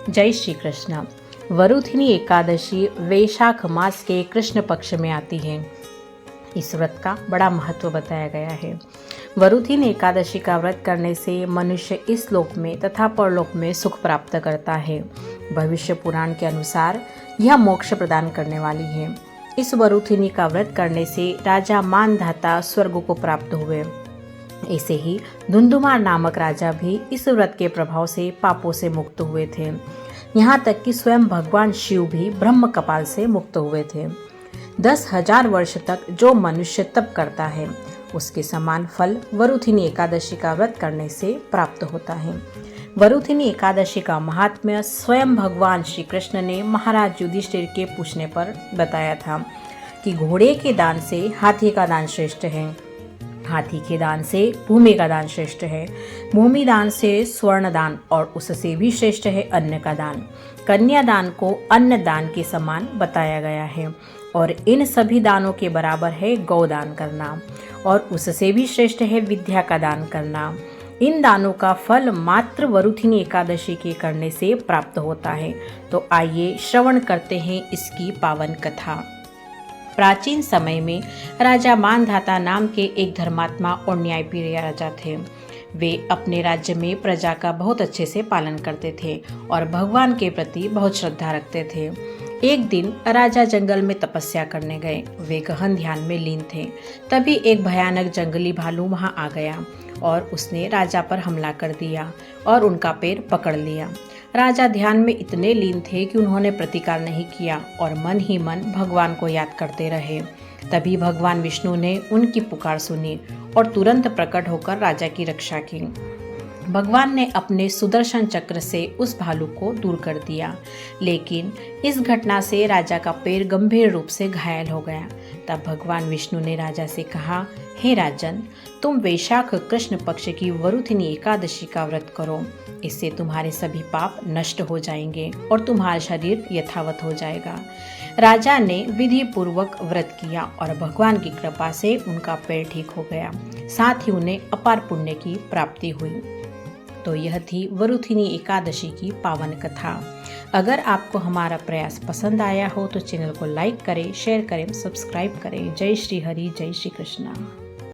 जय श्री कृष्ण। वरुथिनी एकादशी वैशाख मास के कृष्ण पक्ष में आती है। इस व्रत का बड़ा महत्व बताया गया है। वरुथिनी एकादशी का व्रत करने से मनुष्य इस लोक में तथा परलोक में सुख प्राप्त करता है। भविष्य पुराण के अनुसार यह मोक्ष प्रदान करने वाली है। इस वरुथिनी का व्रत करने से राजा मानधाता स्वर्ग को प्राप्त हुए। ऐसे ही धुंधुमार नामक राजा भी इस व्रत के प्रभाव से पापों से मुक्त हुए थे। यहाँ तक कि स्वयं भगवान शिव भी ब्रह्म कपाल से मुक्त हुए थे। 10,000 वर्ष तक जो मनुष्य तप करता है उसके समान फल वरुथिनी एकादशी का व्रत करने से प्राप्त होता है। वरुथिनी एकादशी का महात्म्य स्वयं भगवान श्री कृष्ण ने महाराज युधिष्ठिर के पूछने पर बताया था कि घोड़े के दान से हाथी का दान श्रेष्ठ है, हाथी के दान से भूमि का दान श्रेष्ठ है, भूमि दान से स्वर्ण दान और उससे भी श्रेष्ठ है अन्न का दान। कन्या दान को अन्न दान के समान बताया गया है और इन सभी दानों के बराबर है गौदान करना और उससे भी श्रेष्ठ है विद्या का दान करना। इन दानों का फल मात्र वरुथिनी एकादशी के करने से प्राप्त होता है। तो आइए श्रवण करते हैं इसकी पावन कथा। प्राचीन समय में राजा मानधाता नाम के एक धर्मात्मा और न्यायप्रिय राजा थे। वे अपने राज्य में प्रजा का बहुत अच्छे से पालन करते थे और भगवान के प्रति बहुत श्रद्धा रखते थे। एक दिन राजा जंगल में तपस्या करने गए। वे गहन ध्यान में लीन थे। तभी एक भयानक जंगली भालू वहां आ गया और उसने राजा पर हमला कर दिया और उनका पैर पकड़ लिया। राजा ध्यान में इतने लीन थे कि उन्होंने प्रतिकार नहीं किया और मन ही मन भगवान को याद करते रहे। तभी भगवान विष्णु ने उनकी पुकार सुनी और तुरंत प्रकट होकर राजा की रक्षा की। भगवान ने अपने सुदर्शन चक्र से उस भालू को दूर कर दिया, लेकिन इस घटना से राजा का पैर गंभीर रूप से घायल हो गया। तब भगवान विष्णु ने राजा से कहा, हे राजन, तुम वैशाख कृष्ण पक्ष की वरुथिनी एकादशी का व्रत करो। इससे तुम्हारे सभी पाप नष्ट हो जाएंगे और तुम्हारा शरीर यथावत हो जाएगा। राजा ने विधि पूर्वक व्रत किया और भगवान की कृपा से उनका पैर ठीक हो गया, साथ ही उन्हें अपार पुण्य की प्राप्ति हुई। तो यह थी वरुथिनी एकादशी की पावन कथा। अगर आपको हमारा प्रयास पसंद आया हो तो चैनल को लाइक करें, शेयर करें, सब्सक्राइब करें। जय श्री हरि, जय श्री कृष्ण।